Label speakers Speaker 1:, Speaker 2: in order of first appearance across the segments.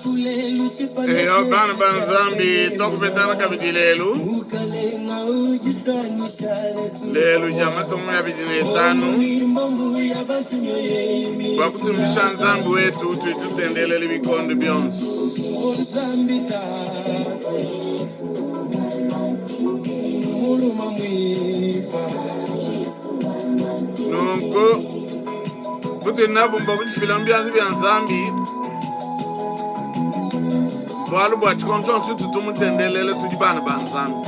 Speaker 1: Eyo bana banzambi tokupetana kabidi lelu jama tomu ya bidine tanu bakutumbisha nzambi wetu tuitendelele bikondo byonso nunko butinabo mbakufila mbyanzi bya nzambi bwalu bwa chikontonsi tutumutendelele tudi bana banzambi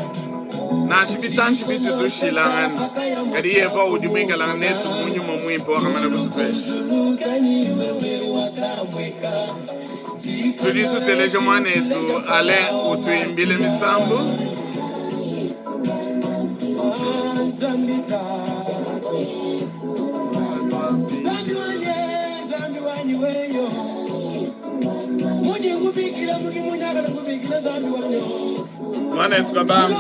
Speaker 1: nashi bitanchi bitu tushilangana kadi yeva udimwingalanga netu munyuma mwimpo wakamana kutupesha tudi tuteleje mwanetu ale utuimbile misambo mwanetu kabam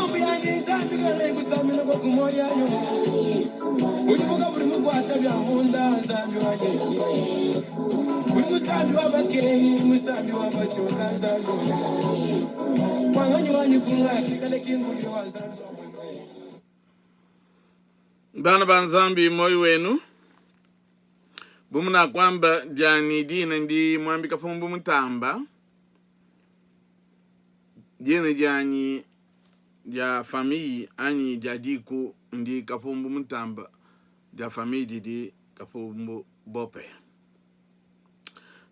Speaker 1: bana banzambi moyo wenu bumuna kwamba jani dina ndi mwambika fumbu mutamba jene jani ja famii ani jadiku ndi kapumbu mutamba ja famii didi kapumbu bope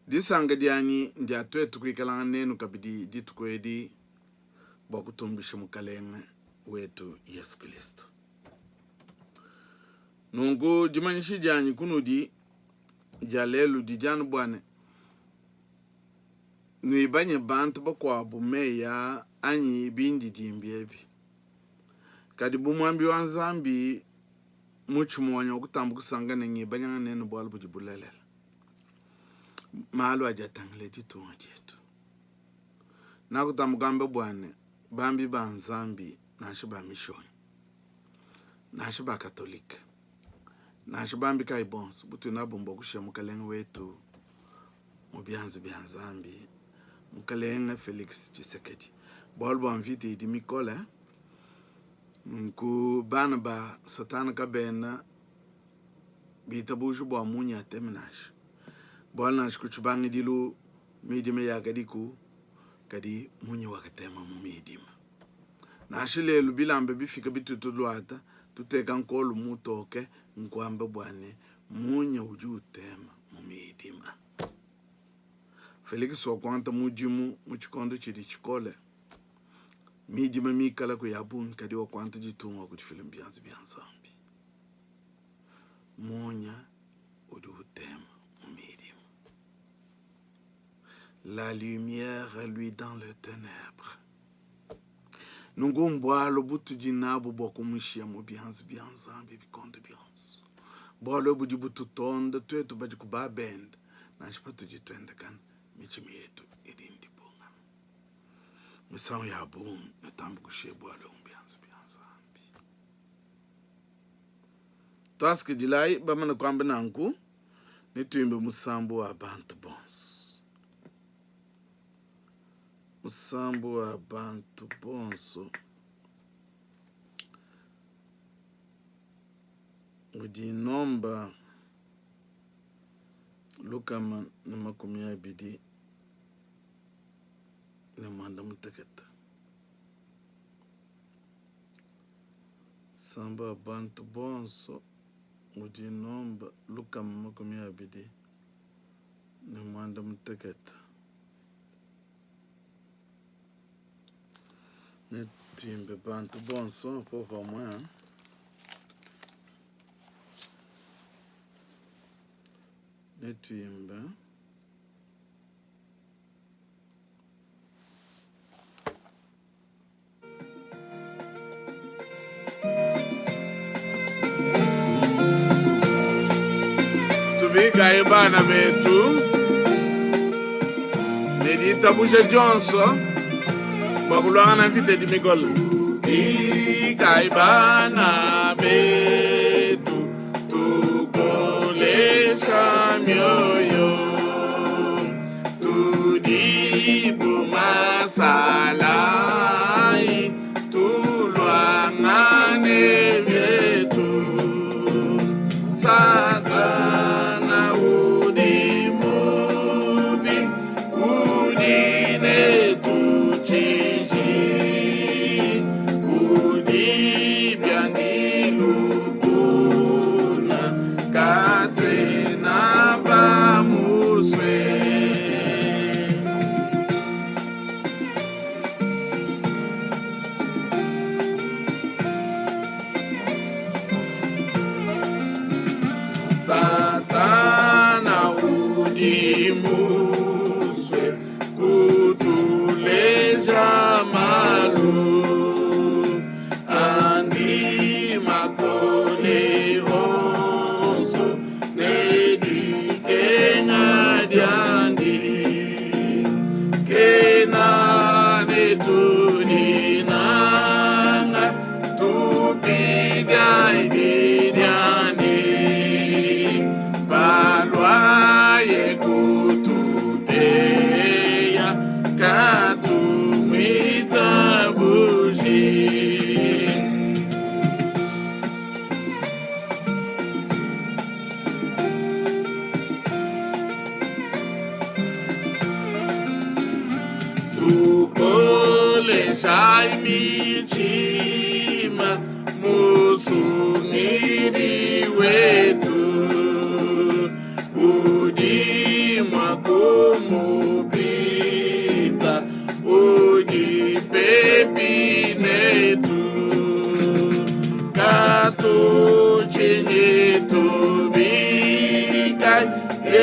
Speaker 1: disanga jani ndia twetu kuikalanga nenu kabidi ditukwedi bokutumbisha mukalenga wetu Yesu Kristo nungu jimanyishi jani kunudi jalelu di janu bwane ni banye bantu bakwa bumeya anyi bindi dimbiebi kadi bumwambi wanzambi muchumwanya okutambu kusangana ngi banyanga nenu bwala bujibulelela malu ajatangle ditunga jetu nakutambu gambe bwane bambi banzambi nashiba mission nashiba katolika nashibambi kaibons butu nabumbo kusha mukalenga wetu mubyanzi byanzambi mukalenga Felix Tshisekedi bolbo anvite di Mikola nku bana ba satana kabena bitabuju bo munya temenash bolnash kuchbangi dilu midime ya kadiku kadi munya wakatema mu midima nashilelu bilambe bifika bitutulwata tuteka nkolo mutoke nkwamba bwane munya ujutema mumidima Felix wakwanta mujimu muchikondo chidi chikole midima mikala ku yabun kadi wakwanta jitunga ku film byanzi byanzambi munya ujutema mumidima la lumière lui dans les ténèbres nungu mbwalo butu jinabu bokumushia mu byanzi byanzambi bikondo byanzo bwalo buji butu tonda twetu baji kubabenda nashipa tuji twende kan michimi yetu idindi bonga misawo ya bum natambu kushe bwalo byanzi byanzambi taski dilai bamana kwamba nanku nituimbe musambu wa bantu bonso musambu wa bantu bonso udi nomba lukama na makumi abidi na mwanda muteketa samba wa bantu bonso udi nomba lukama makumi abidi na mwanda muteketa netuimbe bantu bonso pova mwa netuimbe tubiga ebana betu nedita busha jonso bakulwanga na vite di Mikola ikaibana betu tukolesha mioyo tudi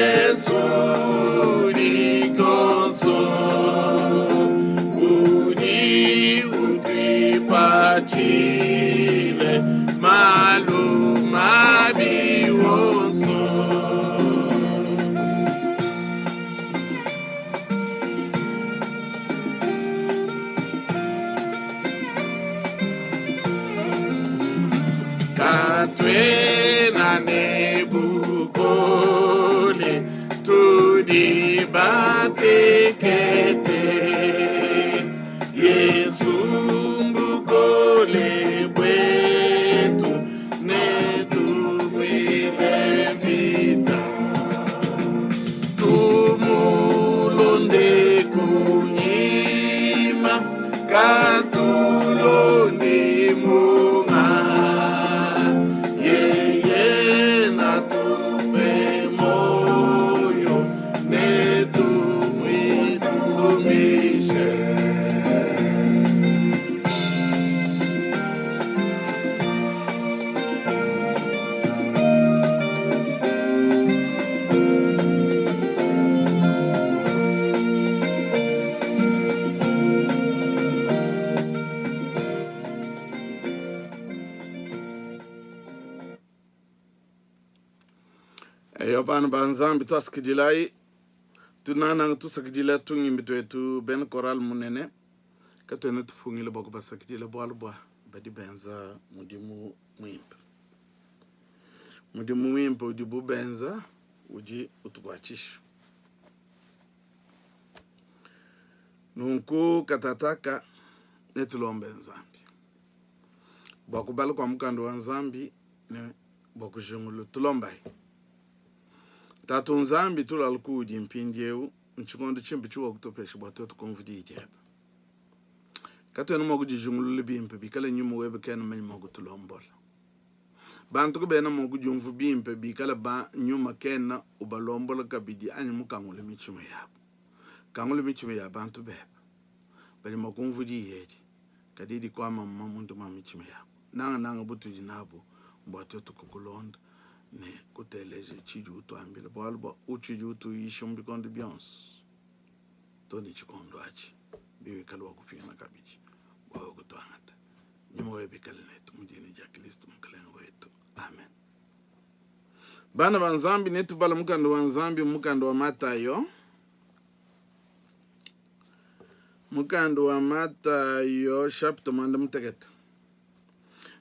Speaker 1: Yesu ni console, udi pachile maluma biwonso. Katwena nebukole tudi batekete Yesu mbukole bwetu netumile vita tumulonde kunyima katulonde munga yeye natupe moyo netumitumishe. Eyo bana banzambi twasikijilai tunana tusakijila tungimbitu etu ben koral munene katwene tufungile boko basakijila bwalubwa badi benza mudimu mwimpe udibu benza uji utubachishu nunku katataka netulombe nzambi bakubali kwa mkando wa nzambi ne bakujungulu tulombai tatu nzambi tulalukudi mpindieu nchikondo chimpi chuwa kutopesha bwatoto konvudi ijeba katwene mogu jijungulu bimpe bikale nyumu webe kena manyi mogu tulombola bantu kubena mogu jumvu bimpe bikale ba nyuma kena ubalombola kabidi anyi kangule michume yabo kangule michume yabo bantu beba bali mokumvudi ijedi kadidi kwa mama mundu michume yabo nanga butu jinabo bwatoto kukulonda ne kuteleje chijutu ambile bwalba uchijutu ishumbi kondi bions toni chikondo achi biwe kalwa kupigana kabiji bwawe kutwangata nyuma webe kalinetu mujini ja Kristo mkalengo wetu amen. Bana banzambi netu bala mukando wa nzambi mukando wa Matayo chapter manda mutegeta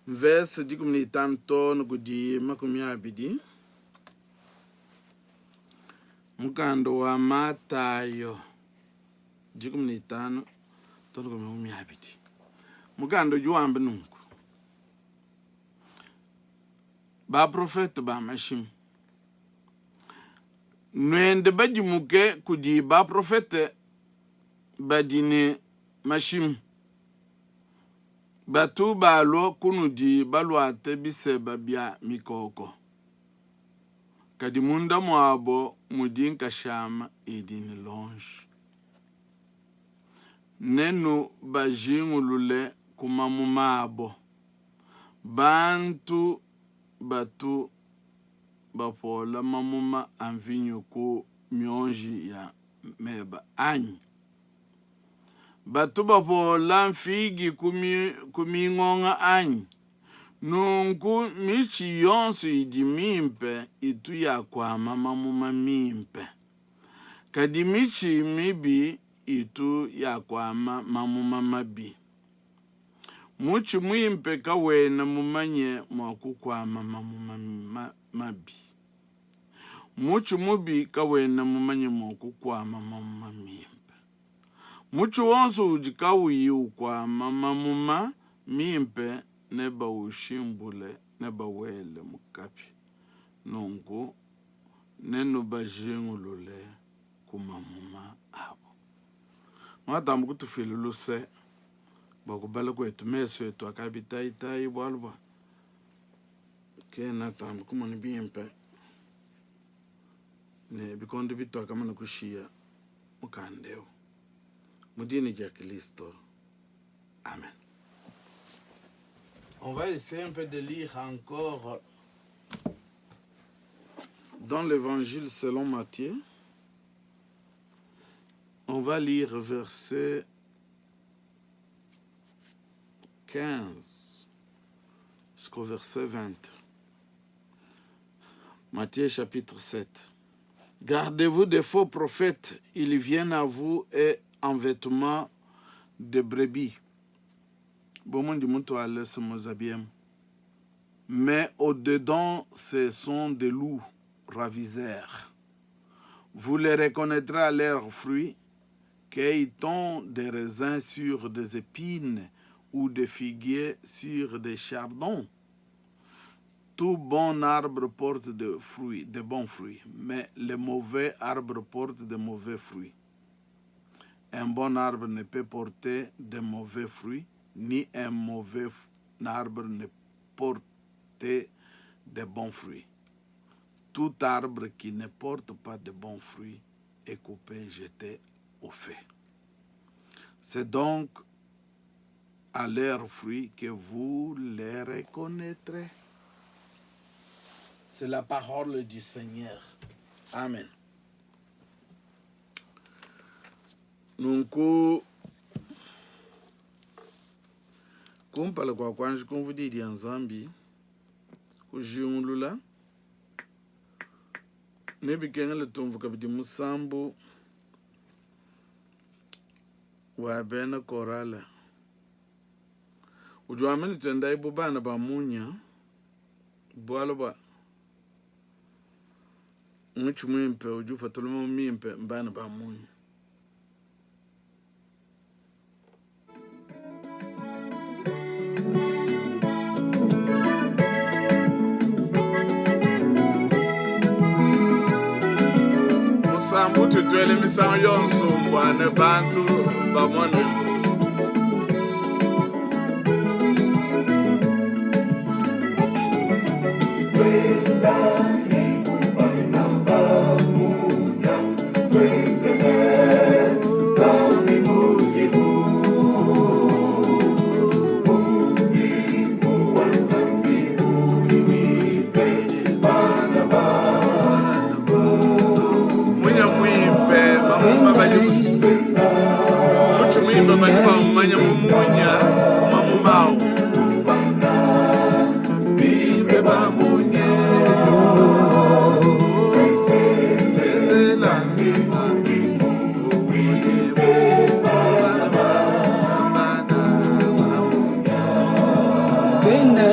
Speaker 1: verse 15 kudi 20 mukando wa Matayo 15 kudi 20 mukando juambe nungu ba profeta ba mashim nwende bajimuke kudi ba profeta badine mashim batu balo kunudi balwate biseba bya mikoko kadi munda mwabo mudin kashama idini longe nenu bajingulule kumamumabo bantu batu bapola mamuma anvinyo ku mionji ya meba anyi batu bapola mfigi kumingonga anyi nungu michi yonsu idi mimpe itu ya kwa mamuma mimpe kadi michi mibi itu ya kwa mamuma mabi muchi mwimpe kawena mumanye mwaku kwa mamuma mabi muchi mubi kawena mumanye mwaku kwa mamuma mimpe muchi wonsu ujikawiyu kwa mamuma mimpe neba ushimbule neba wele mukapi nungu nenu bajingulule kumamuma abo mwatamu kutufiluluse bakubala kwetu meso yetu akabitaitai bwalba kena tamu kumoni bimpe ne bikondo bitu akamana kushia mukandeo mudini ja Kristo amen. On va essayer un peu de lire encore Dans l'évangile selon Matthieu, on va lire verset 15 jusqu'au verset 20. Matthieu chapitre 7. Gardez-vous des faux prophètes, ils viennent à vous et en vêtements de brebis. Mais au-dedans, ce sont des loups raviseurs. Vous les reconnaîtrez à leurs fruits, qu'ils ont des raisins sur des épines ou des figuiers sur des chardons. Tout bon arbre porte de bons fruits, mais les mauvais arbres portent de mauvais fruits. Un bon arbre ne peut porter de mauvais fruits, ni un mauvais arbre ne porte de bons fruits. Tout arbre qui ne porte pas de bons fruits est coupé et jeté au feu. C'est donc à leurs fruits que vous les reconnaîtrez. C'est la parole du Seigneur. Amen. Nunku kumpala kwa kwanji kumvudidi ya nzambi kujiunlula nebikengele tumvu kabidi musambu wa bena korala ujuameni tuenda ibu bana ba munya bwalo ba mwimpe uju fatulumu mimpe bana ba munya. Musambu tutwele misango yonsumbwa ne bantu bamone. Tena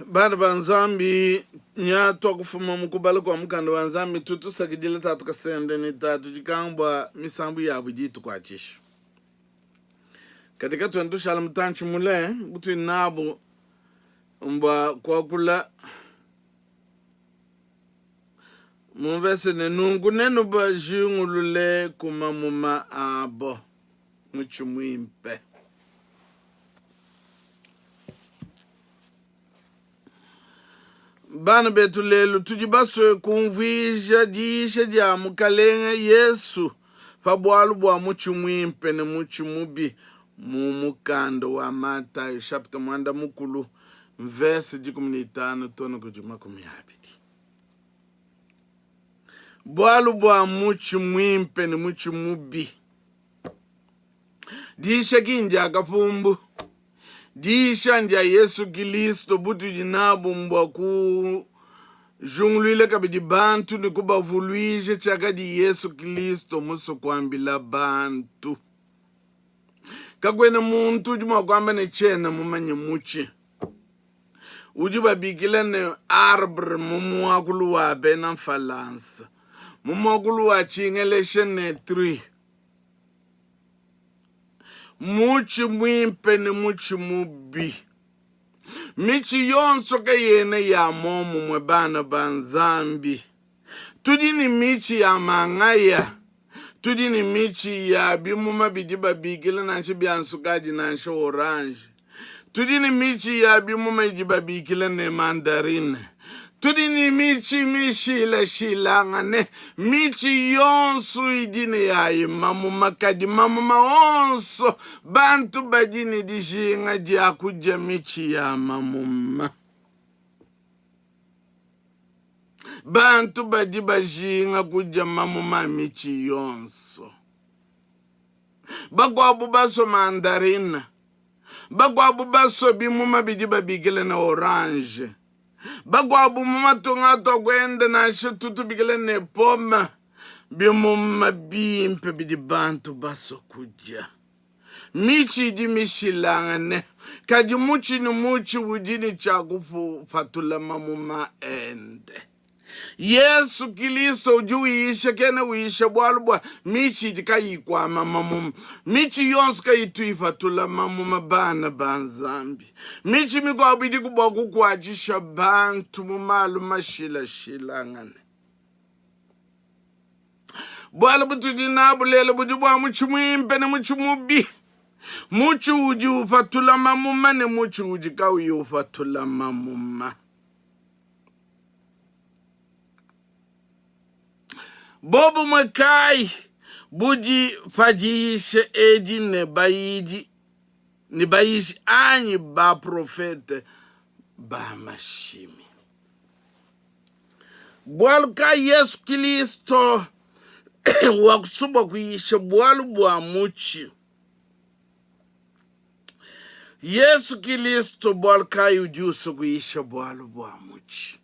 Speaker 1: Bana banzambi nya tokufuma mukubala kwa mukanda wanzambi tutu sakidile tatu kasende ni tatu jikangwa misambu ya bujitu kwa chisho. Katika tuendu shalam tanchi mule butu inabu mba kwa kula muvese nenungu nenu ba jingulule kumamuma abo muchumuimpe. Bana betu lelu tujibaswe kumvija jisha ja mukalenga Yesu pabwalu bwa muchumwimpe ne muchumubi mu mukando wa Matayo chapter mwanda mukulu verse 15 tono kujuma 10. Bwalu bwa muchumwimpe ne muchumubi disha kinja kapumbu disha ndia Yesu Kristo butu jinabu mbwa ku jungluile kabidi bantu ni kuba vuluije chaka di Yesu Kristo muso kwambila bantu kakwene muntu juma kwamba ne chena mumanye muchi ujiba bigila ne arbre mumu wakulu wa bena falansa mumu wakulu wa chingeleshe ne tree muchi mwimpe ne muchi mubi michi yonso ka yene ya momu mwe bana banzambi tudi ni michi ya mangaya tudi ni michi ya bimuma bijiba bigila nanshi biansukaji nanshi orange tudi ni michi ya bimuma ijiba bigila ne mandarine tudi ni michi mishila shilangane michi yonsu idine ya imamu makadi mamu maonso bantu bajini dishinga dia kuja michi ya mamuma bantu baji bajinga kuja mamuma michi yonso bagwabu baso mandarina bagwabu baso bimuma bijiba bigile na orange bagwabu muma tunga togwende na shitutu bigile ne poma bimuma bimpe bidi bantu baso kuja michi di mishilangane kaji muchi ni muchi ujini chakufu fatula mamuma ende Yesu Kristo ujuisha kene uisha bwalubwa michi dikayikwa mamamum michi yonsu kayituifa tula mamuma bana banzambi michi migwabidi kuboku kwajisha bantu mumalu mashila shilangane bwalubu tudinabu lele bujibwa muchi mwimpe ne muchi mubi muchi uji ufatula mamuma ne muchi uji kawi ufatula mamuma bobu makai buji fajishe edi ne bayishi anyi ba profete ba mashimi bwalu ka Yesu Kristo wakusuba kuyishe bwalu bwa muchi Yesu Kristo bwalu ka yujuso kuyishe bwalu bwa muchi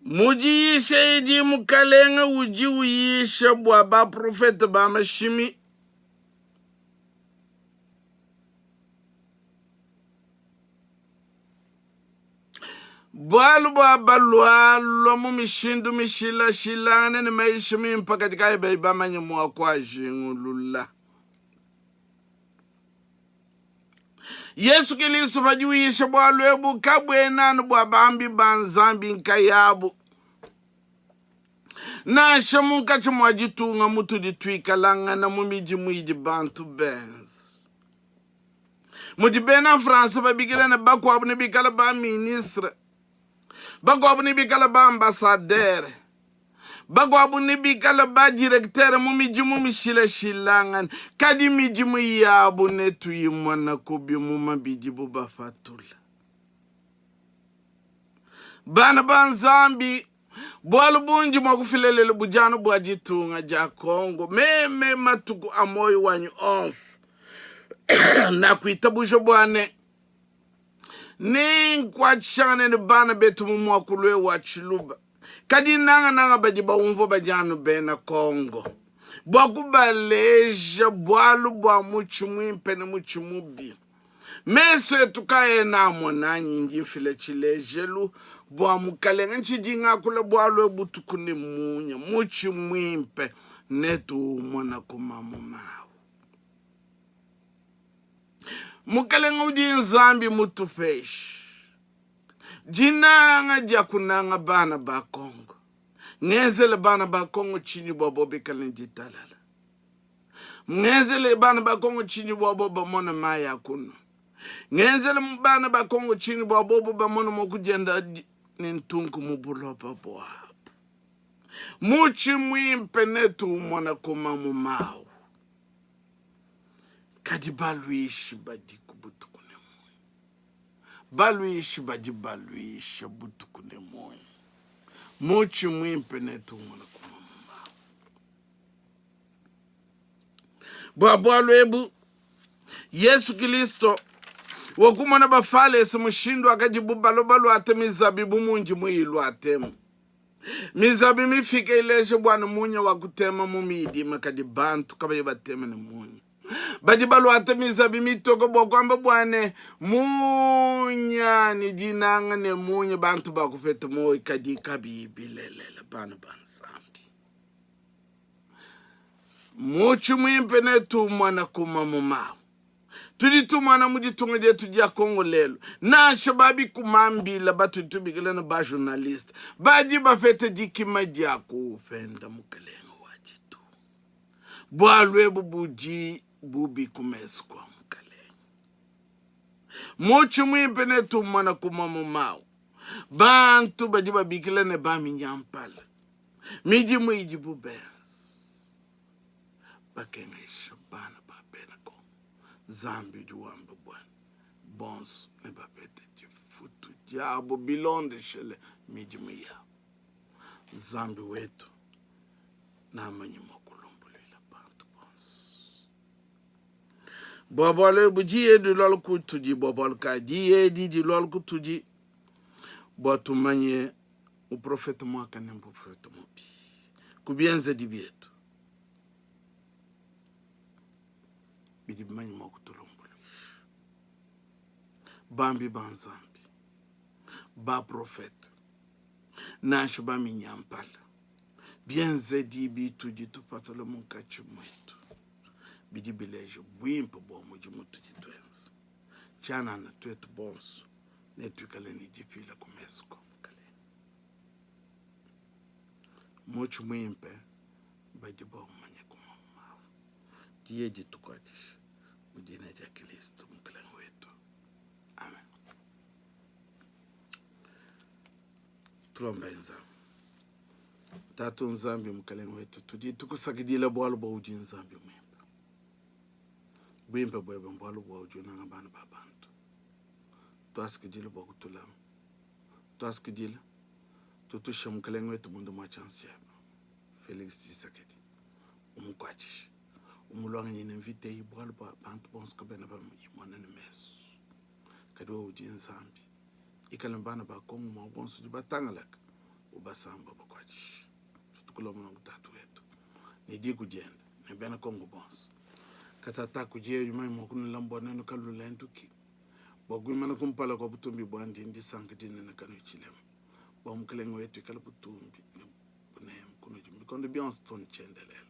Speaker 1: mujiyishe idi mukalenga uji uyishe bwa ba profete ba mashimi bwalu bwa balwalo mu mishindu mishila shilane ni maishimi mpaka tikaye ba manye mwa kwa jingulula Yesu Kristo bajuisha bwalwebu kabwenanu bwa bambi banzambi nkayabu. Nasha munkacha mwajitunga mutu ditwikalanga na mumiji mwiji bantu benz. Mujibena France babigila na bakwabu ni bikala ba ministre. Bakwabu ni bikala ba ambassadeur. Bakwabu ni bikala ba directeur mumiji mumishile shilangan. Kadi miji mwiyabu netu yimwana kubi mumabiji bubafatula. Bana banzambi. Bwalu bunji mwakufilelele bujanu bwajitunga ja Kongo. Meme matuku amoyo wanyu onfu. Na kuitabusha bwane. Ni kwachane ni bana betu mumwakulwe wachiluba. Kadi nanga bajiba umvo bajanu bena Kongo. Bwakubaleja bwalu bwa muchumwimpe na muchumubi. Meso etukaye na monanyi njimfile chilejelu. Bwa mukalenga nchijinga kule bwalu butukuni munya. Muchumwimpe netu mwana kumamumao. Mukalenga udi nzambi mutufeshi. Jinanga jakunanga bana ba Kongo. Ngezele bana ba Kongo chini bobi kalenjitalala. Ngezele bana ba Kongo chini bobo mona maya kuno. Ngezele bana ba Kongo chini bobo mona mokujenda nintunku mubulopa boapo. Muchi mwimpe netu mwana kumamumao. Kadi baluishi badi kubutukune moyo. Baluishi badi baluishi butukune moyo. Muchi mwimpe netu mwana kumamumao. Bwabu ebu Yesu Kristo wakumana bafale simushindu akajibu balo ate mizabibu munji mwilu atemu. Mizabi mifike ileje bwana munya wakutema mumidi makadi bantu kabaye batema ni munya. Bajibalu ate mizabi mitoko bokwamba bwane munya ni jinanga ne munya bantu bakufete moyo kadi kabibi lelele bana bansambi. Muchu mwimpe netu mwana kumamumao. Tuditumana mujitunga jetu ja Kongo lelo. Na shababi kumambila batu tubigila na ba journalist. Baji bafete jikima jako ufenda mukalenga wajitu. Bwalwebu buji bubi kumeskwa mukalenga. Mochi mwimpe netu mwana kumamumao. Bantu baji babikila ne ba minyampala. Miji mwiji bubens. Bakengesha bana babena ko. Zambi juwamba bwana. Bons ne bapete futu jabo bilonde shele miji mwiya. Zambi wetu na manyi mwakulumbulela bantu bons. Bwabale bujiye di lol kutuji bwabal ka jiye di lol kutuji. Bwatu manye uprofeta mwaka ne uprofeta mwabi. Kubienze di bietu. Bidi manyi mwakutulumbuluisha. Bambi banzambi. Ba profeta. Nasho ba minyampala. Bienze di bitu jitu patole munkachi mwetu. Bidi bilejo bwimpa bo muji mutu jitwenza. Chana na twetu bonsu. Netu kaleni jipila kumesko. Muchu mwimpe. Badi bo manye kumamao. Diye jitu kwa dishi. Mujina ja Kristo mkalenga wetu. Amen. Tulomba nzambi. Tatu nzambi mkalenga wetu. Tudi tukusakidila bwalu ba uji nzambi mwimpe. Bwimpe bwebe bwalu ba uji nanga bana babantu. Tuasikidila bwa kutulamu. Tuasikidila. Tutusha mkalenga wetu mundu mwa chance jaba. Felix Tshisekedi. Umukwachishi. Umulwanga nyine mvite ibwalu ba bantu bonse kabena ba yimona nemesu. Kadwa uji nzambi. Ikalambana ba Kongo mwa bonse jibatangalaka. Ubasamba bakwachishi. Tutukuloma na kutatu wetu. Niji kujenda. Nebena Kongo bonse. Katata kujie yumai mwakunu lambo nenu kalu lentuki. Bagwimana kumpala kwa butumbi bwandi ndi sankidine na kanu ichilemu. Ba mkalenga wetu ikala butumbi. Kuno jumbi. Kondo bionse toni chendelela.